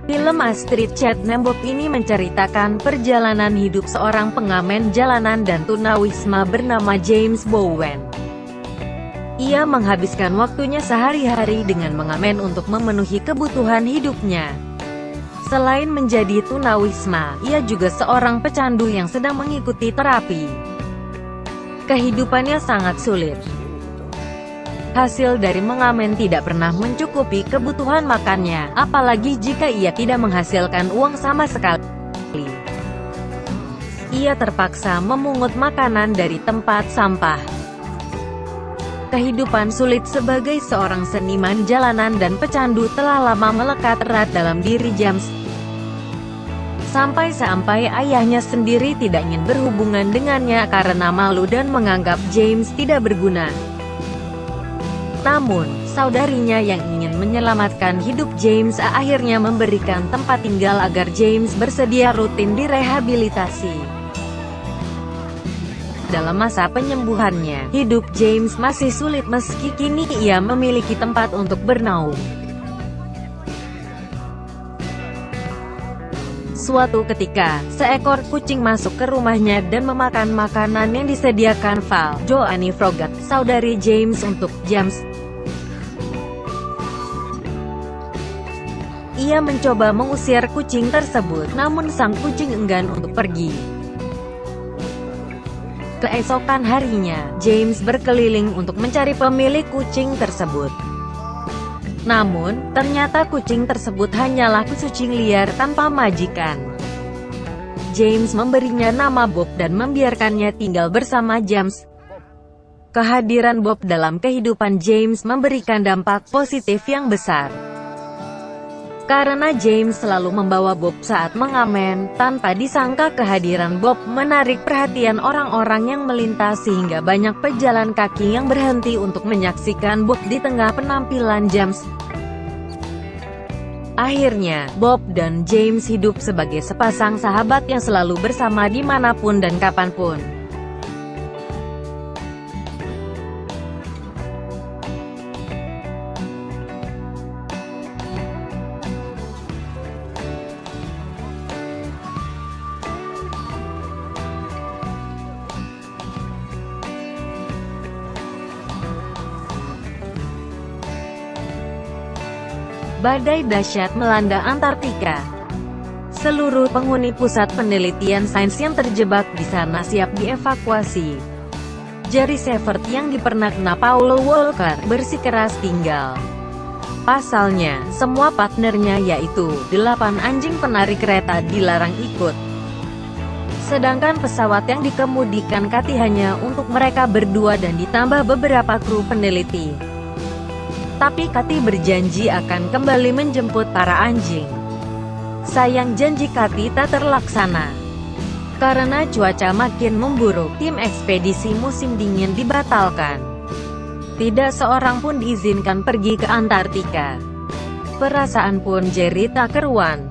Film Astrid Chatnembok ini menceritakan perjalanan hidup seorang pengamen jalanan dan tunawisma bernama James Bowen. Ia menghabiskan waktunya sehari-hari dengan mengamen untuk memenuhi kebutuhan hidupnya. Selain menjadi tunawisma, ia juga seorang pecandu yang sedang mengikuti terapi. Kehidupannya sangat sulit. Hasil dari mengamen tidak pernah mencukupi kebutuhan makannya, apalagi jika ia tidak menghasilkan uang sama sekali. Ia terpaksa memungut makanan dari tempat sampah. Kehidupan sulit sebagai seorang seniman jalanan dan pecandu telah lama melekat erat dalam diri James. Sampai-sampai ayahnya sendiri tidak ingin berhubungan dengannya karena malu dan menganggap James tidak berguna. Namun, saudarinya yang ingin menyelamatkan hidup James akhirnya memberikan tempat tinggal agar James bersedia rutin direhabilitasi. Dalam masa penyembuhannya, hidup James masih sulit meski kini ia memiliki tempat untuk bernaung. Suatu ketika, seekor kucing masuk ke rumahnya dan memakan makanan yang disediakan Val Joanne Froggatt, saudari James untuk James. Ia mencoba mengusir kucing tersebut, namun sang kucing enggan untuk pergi. Keesokan harinya, James berkeliling untuk mencari pemilik kucing tersebut. Namun, ternyata kucing tersebut hanyalah kucing liar tanpa majikan. James memberinya nama Bob dan membiarkannya tinggal bersama James. Kehadiran Bob dalam kehidupan James memberikan dampak positif yang besar. Karena James selalu membawa Bob saat mengamen, tanpa disangka kehadiran Bob menarik perhatian orang-orang yang melintas sehingga banyak pejalan kaki yang berhenti untuk menyaksikan Bob di tengah penampilan James. Akhirnya, Bob dan James hidup sebagai sepasang sahabat yang selalu bersama dimanapun dan kapanpun. Badai dahsyat melanda Antartika. Seluruh penghuni pusat penelitian sains yang terjebak di sana siap dievakuasi. Jerry Seifert yang dipernah Paul Walker bersikeras tinggal. Pasalnya, semua partnernya yaitu 8 anjing penarik kereta dilarang ikut. Sedangkan pesawat yang dikemudikan Cathy hanya untuk mereka berdua dan ditambah beberapa kru peneliti. Tapi Cathy berjanji akan kembali menjemput para anjing. Sayang janji Cathy tak terlaksana. Karena cuaca makin memburuk, tim ekspedisi musim dingin dibatalkan. Tidak seorang pun diizinkan pergi ke Antartika. Perasaan pun Jerry tak keruan.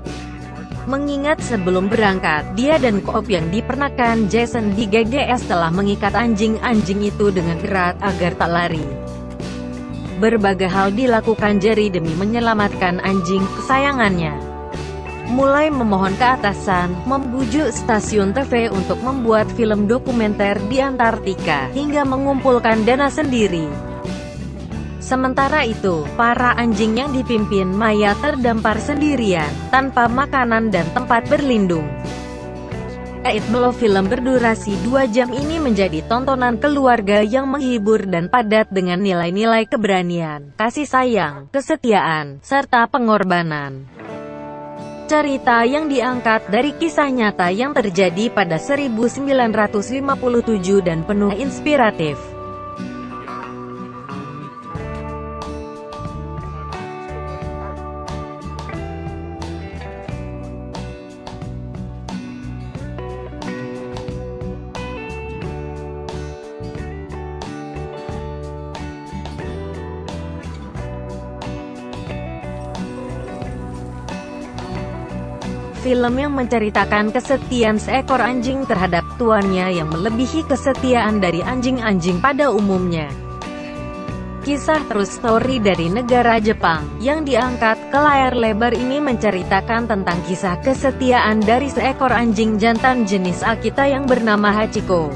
Mengingat sebelum berangkat, dia dan Coop yang dipernahkan Jason di GGS telah mengikat anjing-anjing itu dengan erat agar tak lari. Berbagai hal dilakukan Jerry demi menyelamatkan anjing kesayangannya. Mulai memohon ke atasan, membujuk stasiun TV untuk membuat film dokumenter di Antartika, hingga mengumpulkan dana sendiri. Sementara itu, para anjing yang dipimpin Maya terdampar sendirian, tanpa makanan dan tempat berlindung. Film berdurasi 2 jam ini menjadi tontonan keluarga yang menghibur dan padat dengan nilai-nilai keberanian, kasih sayang, kesetiaan, serta pengorbanan. Cerita yang diangkat dari kisah nyata yang terjadi pada 1957 dan penuh inspiratif. Film yang menceritakan kesetiaan seekor anjing terhadap tuannya yang melebihi kesetiaan dari anjing-anjing pada umumnya. Kisah true story dari negara Jepang, yang diangkat ke layar lebar ini menceritakan tentang kisah kesetiaan dari seekor anjing jantan jenis Akita yang bernama Hachiko.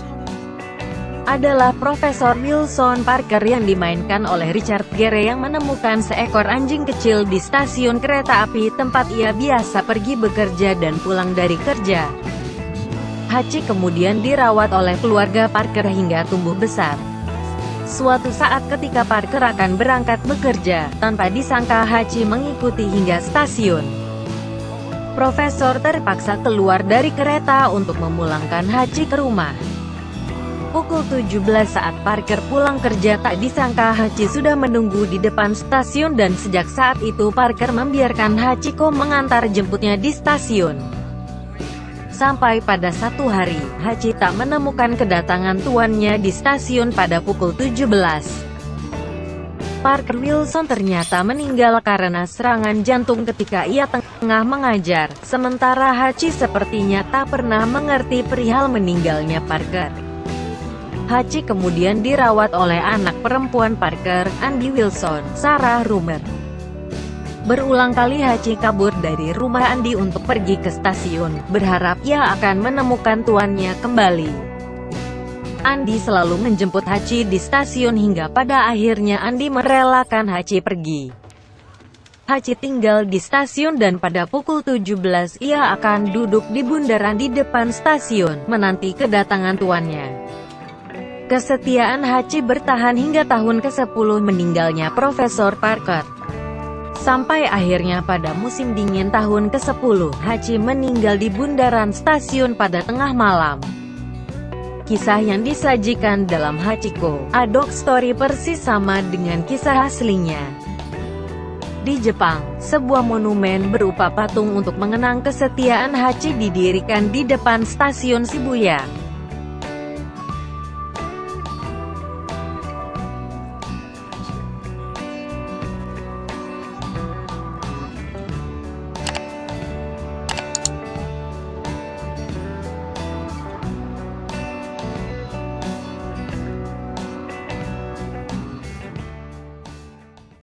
Adalah Profesor Wilson Parker yang dimainkan oleh Richard Gere yang menemukan seekor anjing kecil di stasiun kereta api tempat ia biasa pergi bekerja dan pulang dari kerja. Hachi kemudian dirawat oleh keluarga Parker hingga tumbuh besar. Suatu saat ketika Parker akan berangkat bekerja, tanpa disangka Hachi mengikuti hingga stasiun. Profesor terpaksa keluar dari kereta untuk memulangkan Hachi ke rumah. Pukul 17 saat Parker pulang kerja, tak disangka Hachi sudah menunggu di depan stasiun dan sejak saat itu Parker membiarkan Hachiko mengantar jemputnya di stasiun. Sampai pada satu hari, Hachi tak menemukan kedatangan tuannya di stasiun pada pukul 17. Parker Wilson ternyata meninggal karena serangan jantung ketika ia tengah mengajar, sementara Hachi sepertinya tak pernah mengerti perihal meninggalnya Parker. Hachi kemudian dirawat oleh anak perempuan Parker, Andy Wilson, Sarah Rumer. Berulang kali Hachi kabur dari rumah Andy untuk pergi ke stasiun, berharap ia akan menemukan tuannya kembali. Andy selalu menjemput Hachi di stasiun hingga pada akhirnya Andy merelakan Hachi pergi. Hachi tinggal di stasiun dan pada pukul 17 ia akan duduk di bundaran di depan stasiun, menanti kedatangan tuannya. Kesetiaan Hachi bertahan hingga tahun ke-10 meninggalnya Profesor Parker. Sampai akhirnya pada musim dingin tahun ke-10, Hachi meninggal di bundaran stasiun pada tengah malam. Kisah yang disajikan dalam Hachiko, A Dog Story persis sama dengan kisah aslinya. Di Jepang, sebuah monumen berupa patung untuk mengenang kesetiaan Hachi didirikan di depan stasiun Shibuya.